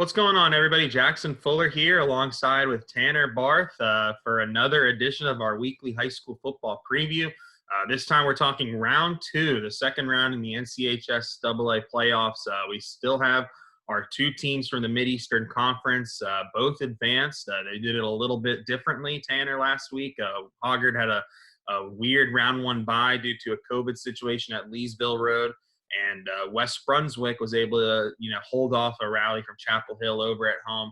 What's going on, everybody? Jackson Fuller here alongside with Tanner Barth for another edition of our weekly high school football preview. This time we're talking round two, the second round in the NCHS AA playoffs. We still have our two teams from the Mid-Eastern Conference, both advanced. They did it a little bit differently, Tanner, last week. Hoggard had a weird round one bye due to a COVID situation at Leesville Road. And West Brunswick was able to, hold off a rally from Chapel Hill over at home.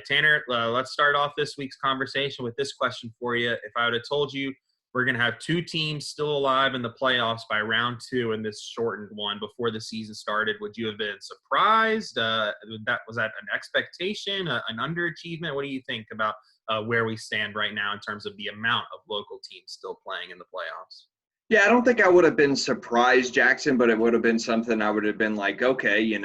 Tanner, let's start off this week's conversation with this question for you. If I would have told you we're going to have two teams still alive in the playoffs by round two in this shortened one before the season started, would you have been surprised? Was that an expectation, an underachievement? What do you think about where we stand right now in terms of the amount of local teams still playing in the playoffs? Yeah, I don't think I would have been surprised, Jackson, but it would have been something I would have been like, okay,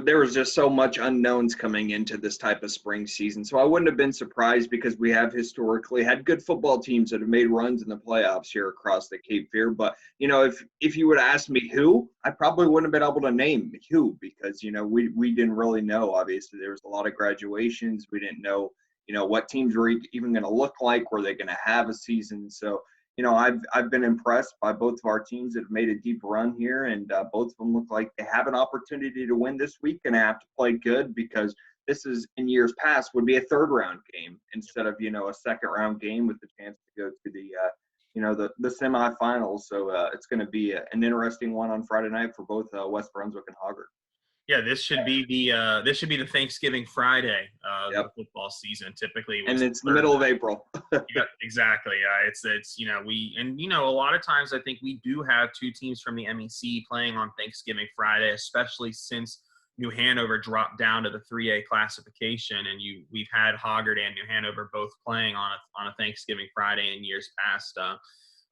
there was just so much unknowns coming into this type of spring season. So I wouldn't have been surprised because we have historically had good football teams that have made runs in the playoffs here across the Cape Fear. But, if you would ask me who, I probably wouldn't have been able to name who because, we didn't really know. Obviously, there was a lot of graduations. We didn't know, what teams were even going to look like. Were they going to have a season? So, I've been impressed by both of our teams that have made a deep run here, and both of them look like they have an opportunity to win this week and have to play good because this is, in years past, would be a third-round game instead of, a second-round game with the chance to go to the semifinals. So it's going to be an interesting one on Friday night for both West Brunswick and Hoggard. Yeah, this should be the Thanksgiving Friday of Yep. the football season. Typically, and it's the middle of April. Yeah, exactly. It's a lot of times I think we do have two teams from the MEC playing on Thanksgiving Friday, especially since New Hanover dropped down to the 3A classification, and we've had Hoggard and New Hanover both playing on a Thanksgiving Friday in years past.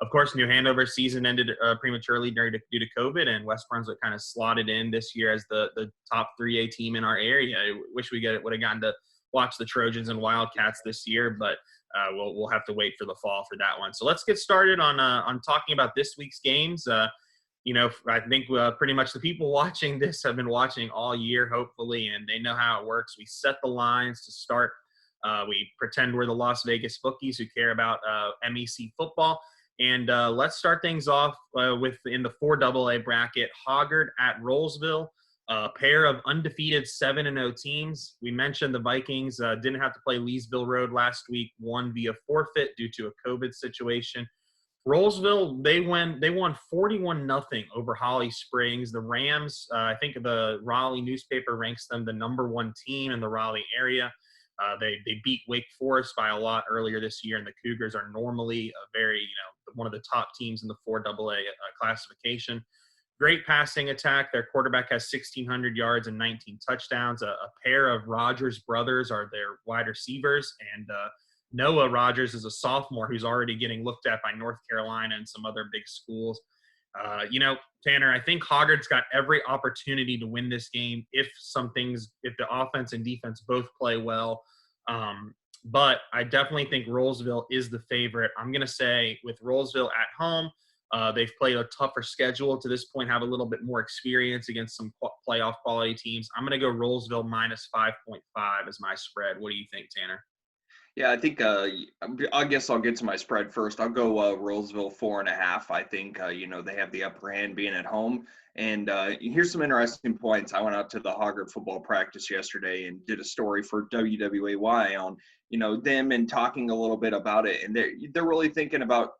Of course, New Hanover's season ended prematurely due to COVID, and West Brunswick kind of slotted in this year as the top 3A team in our area. I wish we would have gotten to watch the Trojans and Wildcats this year, but we'll have to wait for the fall for that one. So let's get started on talking about this week's games. I think pretty much the people watching this have been watching all year, hopefully, and they know how it works. We set the lines to start. We pretend we're the Las Vegas bookies who care about MEC football. And let's start things off in the 4AA bracket, Hoggard at Rolesville, a pair of undefeated 7-0 teams. We mentioned the Vikings didn't have to play Leesville Road last week, won via forfeit due to a COVID situation. Rolesville, they won 41-0 over Holly Springs. The Rams, I think the Raleigh newspaper ranks them the number one team in the Raleigh area. They beat Wake Forest by a lot earlier this year, and the Cougars are normally one of the top teams in the 4AA classification. Great passing attack. Their quarterback has 1,600 yards and 19 touchdowns. A pair of Rogers brothers are their wide receivers, and Noah Rogers is a sophomore who's already getting looked at by North Carolina and some other big schools. Tanner, I think Hoggard's got every opportunity to win this game if the offense and defense both play well. But I definitely think Rolesville is the favorite. I'm going to say with Rolesville at home, they've played a tougher schedule to this point, have a little bit more experience against some playoff quality teams. I'm going to go Rolesville minus 5.5 as my spread. What do you think, Tanner? Yeah, I think I guess I'll get to my spread first. I'll go Rolesville 4.5. I think they have the upper hand being at home. And here's some interesting points. I went out to the Hoggard football practice yesterday and did a story for WWAY on them and talking a little bit about it. And they're really thinking about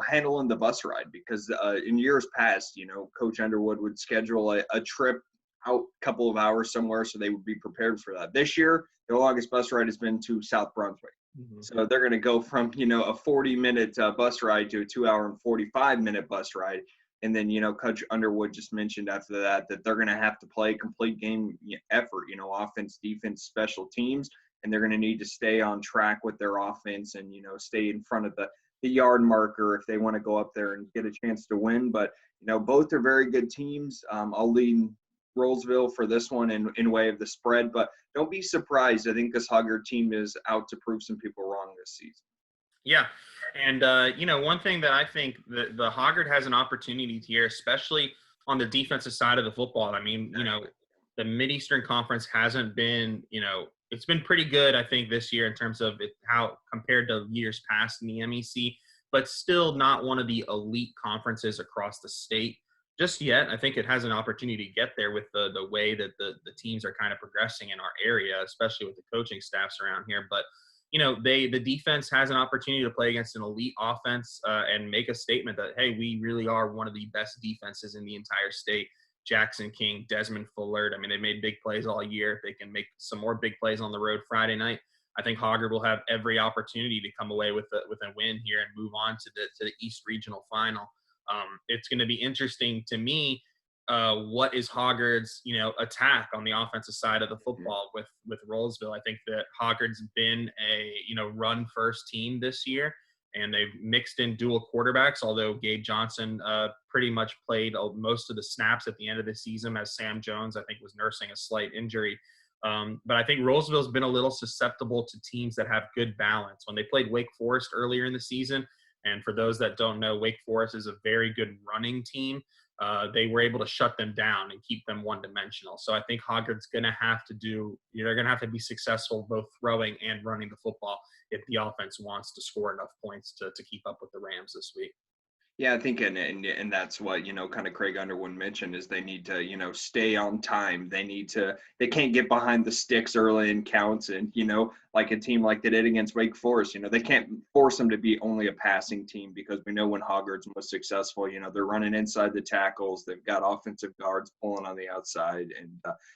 handling the bus ride because in years past, Coach Underwood would schedule a trip out a couple of hours somewhere so they would be prepared for that. This year, the longest bus ride has been to South Brunswick. Mm-hmm. So they're going to go from, a 40-minute bus ride to a 2-hour and 45-minute bus ride. And then, Coach Underwood just mentioned after that they're going to have to play complete game effort, offense, defense, special teams. And they're going to need to stay on track with their offense and, stay in front of the yard marker if they want to go up there and get a chance to win. But, both are very good teams. I'll lean Rolesville for this one in way of the spread, but don't be surprised. I think this Hoggard team is out to prove some people wrong this season. Yeah, and one thing that I think the Hoggard has an opportunity here, especially on the defensive side of the football. I mean, the Mid-Eastern Conference hasn't been, it's been pretty good, I think, this year in terms of how compared to years past in the MEC, but still not one of the elite conferences across the state just yet. I think it has an opportunity to get there with the way that the teams are kind of progressing in our area, especially with the coaching staffs around here. But the defense has an opportunity to play against an elite offense and make a statement that, hey, we really are one of the best defenses in the entire state. Jackson King, Desmond Fullard. I mean, they made big plays all year. If they can make some more big plays on the road Friday night, I think Hoggard will have every opportunity to come away with a win here and move on to the East Regional Final. It's going to be interesting to me. What is Hoggard's, attack on the offensive side of the football with Rollsville? I think that Hoggard's been a, run first team this year, and they've mixed in dual quarterbacks, although Gabe Johnson pretty much played most of the snaps at the end of the season, as Sam Jones, I think, was nursing a slight injury. But I think Rollsville's been a little susceptible to teams that have good balance. When they played Wake Forest earlier in the season, and for those that don't know, Wake Forest is a very good running team. They were able to shut them down and keep them one-dimensional. So I think Hoggard's going to have to they're going to have to be successful both throwing and running the football if the offense wants to score enough points to keep up with the Rams this week. Yeah, I think, and that's what, kind of Craig Underwood mentioned, is they need to, stay on time. They can't get behind the sticks early in counts, and, like a team like they did against Wake Forest, they can't force them to be only a passing team, because we know when Hoggard's most successful, they're running inside the tackles. They've got offensive guards pulling on the outside. And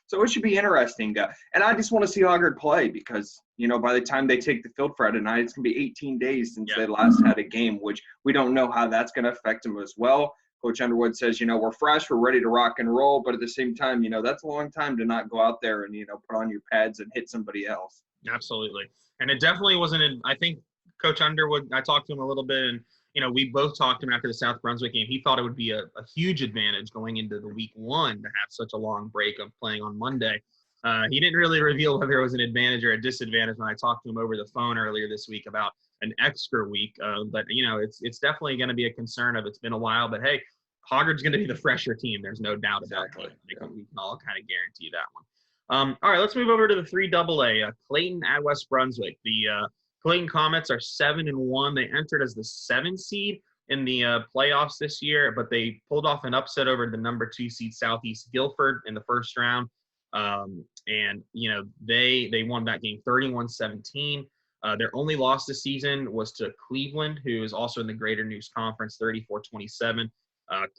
so it should be interesting. And I just want to see Hoggard play, because, by the time they take the field Friday night, it's going to be 18 days since they last had a game, which we don't know how that's going to affect them as well. Coach Underwood says, we're fresh, we're ready to rock and roll, but at the same time, that's a long time to not go out there and, put on your pads and hit somebody else. Absolutely. And it definitely wasn't I think Coach Underwood, I talked to him a little bit, and, we both talked to him after the South Brunswick game. He thought it would be a huge advantage going into the week one to have such a long break of playing on Monday. He didn't really reveal whether it was an advantage or a disadvantage when I talked to him over the phone earlier this week about an extra week. But, it's definitely going to be a concern of it's been a while. But, hey, Hoggard's going to be the fresher team. There's no doubt about it. We can all kind of guarantee that one. All right, let's move over to the 3AA. Clayton at West Brunswick. The Clayton Comets are 7-1. They entered as the 7th seed in the playoffs this year, but they pulled off an upset over the number 2 seed Southeast Guilford in the first round. And they won that game 31-17. Their only loss this season was to Cleveland, who is also in the Greater News Conference, 34-27.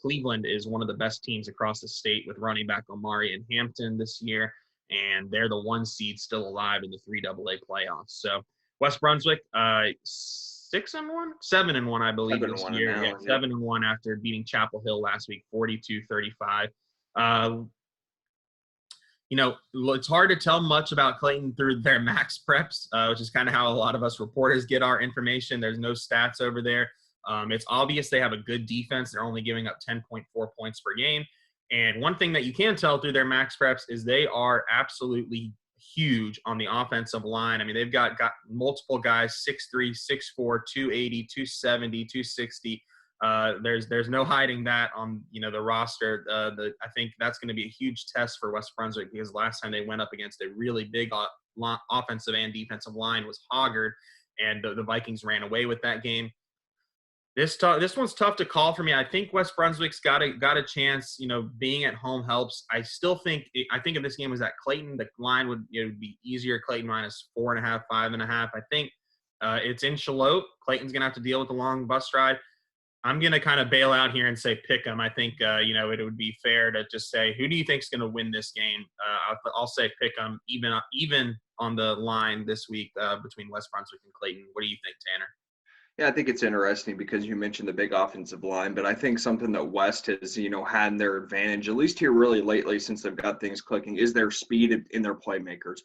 Cleveland is one of the best teams across the state with running back Omari and Hampton this year, and they're the 1 seed still alive in the 3AA playoffs. So West Brunswick, 6-1, 7-1, I believe, this year. 7-1 after beating Chapel Hill last week, 42-35. It's hard to tell much about Clayton through their max preps, which is kind of how a lot of us reporters get our information. There's no stats over there. It's obvious they have a good defense. They're only giving up 10.4 points per game. And one thing that you can tell through their max preps is they are absolutely huge on the offensive line. I mean, they've got multiple guys, 6'3", 6'4", 280, 270, 260. There's no hiding that on, the roster. I think that's going to be a huge test for West Brunswick, because last time they went up against a really big offensive and defensive line was Hoggard, and the Vikings ran away with that game. This one's tough to call for me. I think West Brunswick's got a chance. Being at home helps. I think if this game was at Clayton, the line would be easier. Clayton minus 4.5, 5.5. I think it's in Shallotte. Clayton's gonna have to deal with the long bus ride. I'm gonna kind of bail out here and say pick 'em. I think it would be fair to just say, who do you think's gonna win this game? I'll say pick 'em even on the line this week between West Brunswick and Clayton. What do you think, Tanner? Yeah, I think it's interesting because you mentioned the big offensive line, but I think something that West has, had in their advantage, at least here really lately since they've got things clicking, is their speed in their playmakers.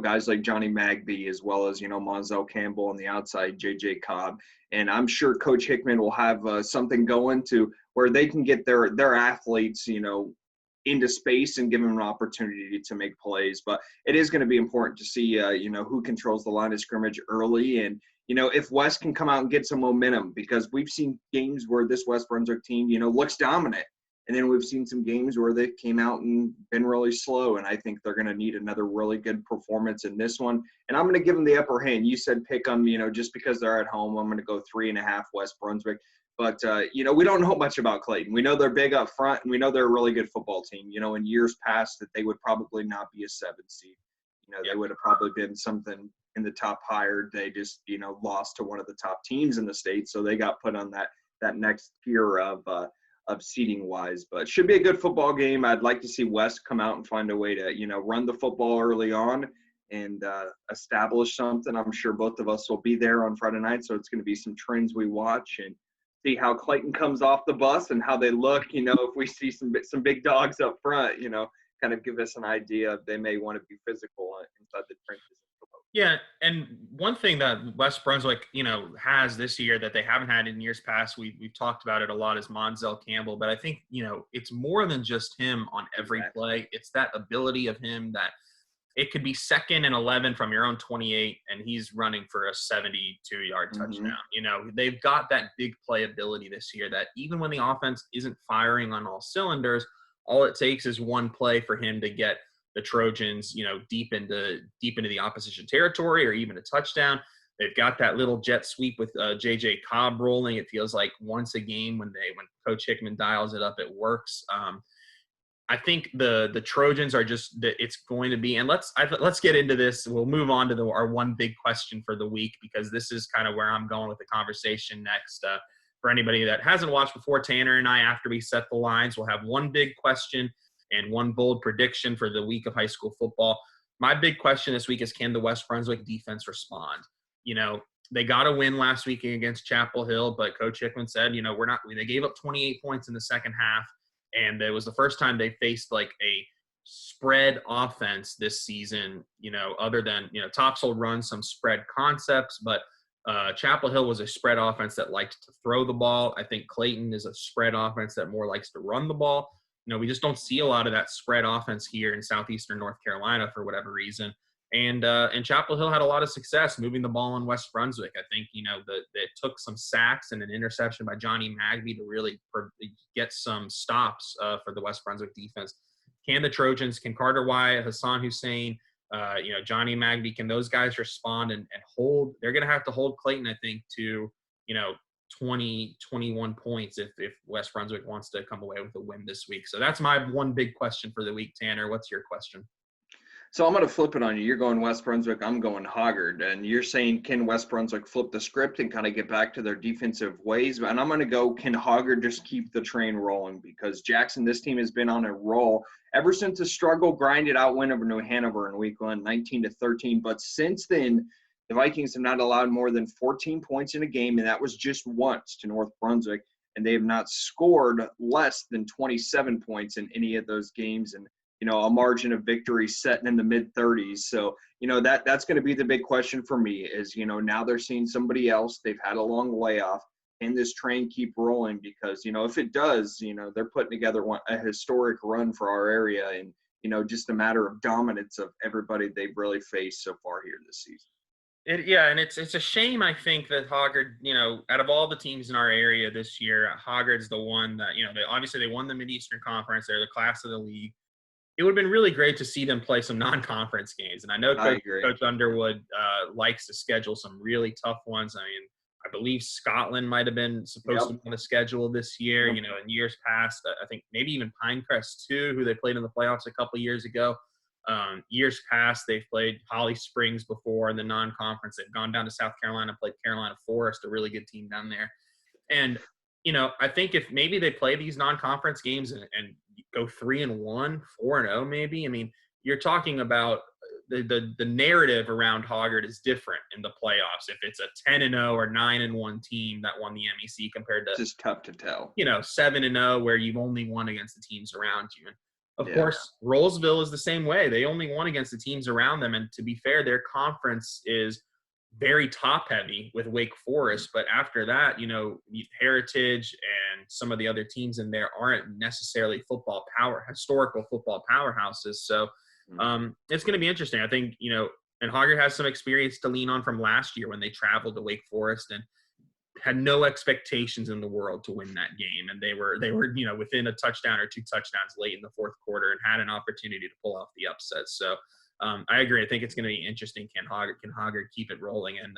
Guys like Johnny Magby, as well as, Monzel Campbell on the outside, J.J. Cobb. And I'm sure Coach Hickman will have something going to where they can get their athletes, into space and give them an opportunity to make plays. But it is going to be important to see, who controls the line of scrimmage early, and, if West can come out and get some momentum, because we've seen games where this West Brunswick team, looks dominant. And then we've seen some games where they came out and been really slow, and I think they're going to need another really good performance in this one. And I'm going to give them the upper hand. You said pick them, just because they're at home. I'm going to go 3.5 West Brunswick. But, we don't know much about Clayton. We know they're big up front, and we know they're a really good football team. In years past that they would probably not be a 7 seed. They would have probably been something in the top higher. They just, lost to one of the top teams in the state, so they got put on that next tier of seeding wise. But it should be a good football game. I'd like to see West come out and find a way to, run the football early on and establish something. I'm sure both of us will be there on Friday night, so it's going to be some trends we watch and see how Clayton comes off the bus and how they look. If we see some big dogs up front, kind of give us an idea if they may want to be physical inside the trenches. Yeah, and one thing that West Brunswick, has this year that they haven't had in years past, we've talked about it a lot, is Monzel Campbell. But I think, it's more than just him on every play. It's that ability of him that it could be 2nd and 11 from your own 28, and he's running for a 72-yard touchdown. They've got that big play ability this year that even when the offense isn't firing on all cylinders, all it takes is one play for him to get the Trojans, deep into the opposition territory or even a touchdown. They've got that little jet sweep with J.J. Cobb rolling. It feels like once a game when Coach Hickman dials it up, it works. I think the Trojans are just that it's going to be, and let's get into this. We'll move on to our one big question for the week, because this is kind of where I'm going with the conversation next. For anybody that hasn't watched before, Tanner and I, after we set the lines, we'll have one big question and one bold prediction for the week of high school football. My big question this week is, can the West Brunswick defense respond? They got a win last week against Chapel Hill, but Coach Hickman said, they gave up 28 points in the second half, and it was the first time they faced like a spread offense this season, other than, Topsail runs some spread concepts, but Chapel Hill was a spread offense that liked to throw the ball. I think Clayton is a spread offense that more likes to run the ball. We just don't see a lot of that spread offense here in southeastern North Carolina for whatever reason. And Chapel Hill had a lot of success moving the ball in West Brunswick. I think, it took some sacks and an interception by Johnny Magby to really get some stops for the West Brunswick defense. Can the Trojans, can Carter Wyatt, Hassan Hussein, Johnny Magby, can those guys respond and hold? They're going to have to hold Clayton, I think, to, 20, 21 points if West Brunswick wants to come away with a win this week. So that's my one big question for the week. Tanner, what's your question? So I'm going to flip it on you. You're going West Brunswick. I'm going Hoggard. And you're saying, can West Brunswick flip the script and kind of get back to their defensive ways? And I'm going to go, can Hoggard just keep the train rolling? Because Jackson, this team has been on a roll ever since the struggle grinded out win over New Hanover in week 1, 19-13. But since then, the Vikings have not allowed more than 14 points in a game, and that was just once to North Brunswick. And they have not scored less than 27 points in any of those games. And a margin of victory setting in the mid-30s. So, that's going to be the big question for me is, now they're seeing somebody else. They've had a long layoff. Can this train keep rolling? Because, if it does, they're putting together a historic run for our area and, just a matter of dominance of everybody they've really faced so far here this season. And it's a shame, I think, that Hoggard, out of all the teams in our area this year, Hoggard's the one that, they won the Mid-Eastern Conference. They're the class of the league. It would have been really great to see them play some non-conference games. And I know Coach Underwood likes to schedule some really tough ones. I mean, I believe Scotland might have been supposed to be on the schedule this year. In years past, I think maybe even Pinecrest too, who they played in the playoffs a couple of years ago. Years past, they've played Holly Springs before in the non-conference. They've gone down to South Carolina, played Carolina Forest, a really good team down there. And, I think if maybe they play these non-conference games and go 3-1, 4-0 maybe. I mean, you're talking about the narrative around Hoggard is different in the playoffs. If it's a 10-0 or 9-1 team that won the MEC compared to it's just tough to tell. 7-0 where you've only won against the teams around you. And of course, Rollsville is the same way. They only won against the teams around them. And to be fair, their conference is very top heavy with Wake Forest. But after that, Heritage and some of the other teams in there aren't necessarily historical football powerhouses. So it's going to be interesting. I think, and Hoggard has some experience to lean on from last year when they traveled to Wake Forest. And had no expectations in the world to win that game, and they were within a touchdown or 2 touchdowns late in the fourth quarter and had an opportunity to pull off the upset. So I agree. I think it's going to be interesting. Can Hoggard keep it rolling? And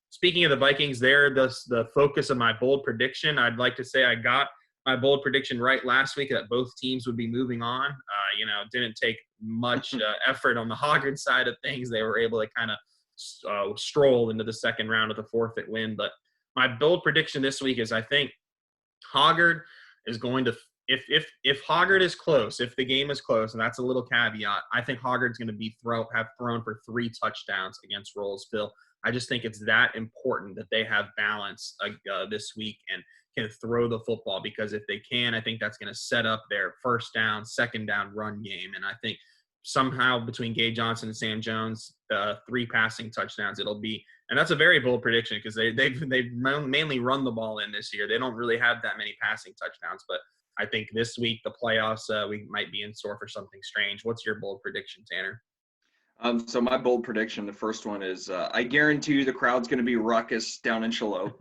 speaking of the Vikings, they're the focus of my bold prediction. I'd like to say I got my bold prediction right last week that both teams would be moving on. It didn't take much effort on the Hoggard side of things. They were able to kind of stroll into the second round with a forfeit win. But my bold prediction this week is I think Hoggard is going to if Hoggard is close, if the game is close, and that's a little caveat, I think Hoggard's going to have thrown for 3 touchdowns against Rollsville. I just think it's that important that they have balance this week and can throw the football, because if they can, I think that's going to set up their first down, second down run game. And I think somehow between Gay Johnson and Sam Jones, 3 passing touchdowns, it'll be, and that's a very bold prediction because they've mainly run the ball in this year. They don't really have that many passing touchdowns, but I think this week, the playoffs, we might be in store for something strange. What's your bold prediction, Tanner? So my bold prediction, the first one is I guarantee you the crowd's going to be ruckus down in Shallow.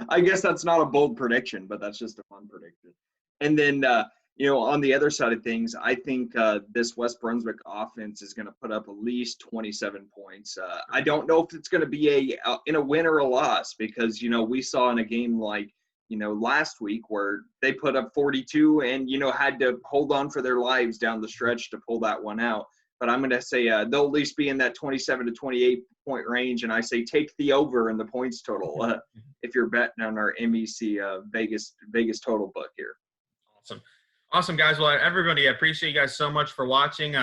I guess that's not a bold prediction, but that's just a fun prediction. And then, on the other side of things, I think this West Brunswick offense is going to put up at least 27 points. I don't know if it's going to be in a win or a loss because, we saw in a game like, last week where they put up 42 and, had to hold on for their lives down the stretch to pull that one out. But I'm going to say they'll at least be in that 27 to 28 point range. And I say take the over in the points total if you're betting on our MEC Vegas total book here. Awesome, guys. Well, everybody, I appreciate you guys so much for watching.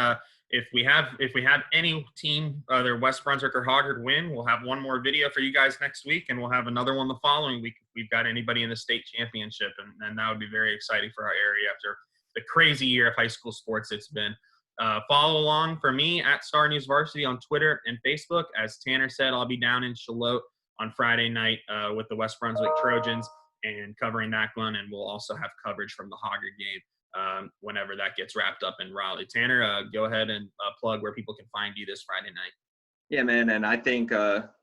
If we have any team, either West Brunswick or Hoggard win, we'll have one more video for you guys next week, and we'll have another one the following week if we've got anybody in the state championship, and that would be very exciting for our area after the crazy year of high school sports it's been. Follow along for me at StarNewsVarsity on Twitter and Facebook. As Tanner said, I'll be down in Shallotte on Friday night with the West Brunswick Trojans and covering that one, and we'll also have coverage from the Hoggard game whenever that gets wrapped up in Raleigh. Tanner, go ahead and plug where people can find you this Friday night. Yeah, man, and I think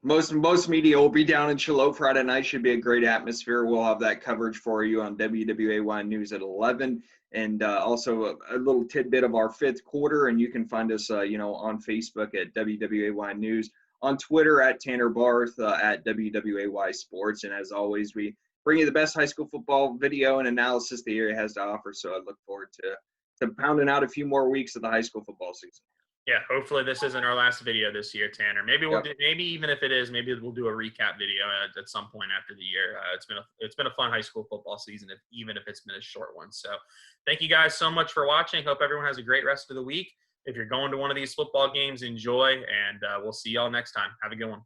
most media will be down in Shallotte Friday night. Should be a great atmosphere. We'll have that coverage for you on WWAY News at 11, and also a little tidbit of our 5th quarter. And you can find us, on Facebook at WWAY News, on Twitter at Tanner Barth, at WWAY Sports, and as always, we bring you the best high school football video and analysis the area has to offer. So I look forward to pounding out a few more weeks of the high school football season. Yeah, hopefully this isn't our last video this year, Tanner. Maybe maybe even if it is, maybe we'll do a recap video at some point after the year. It's been a fun high school football season, even if it's been a short one. So thank you guys so much for watching. Hope everyone has a great rest of the week. If you're going to one of these football games, enjoy, and we'll see y'all next time. Have a good one.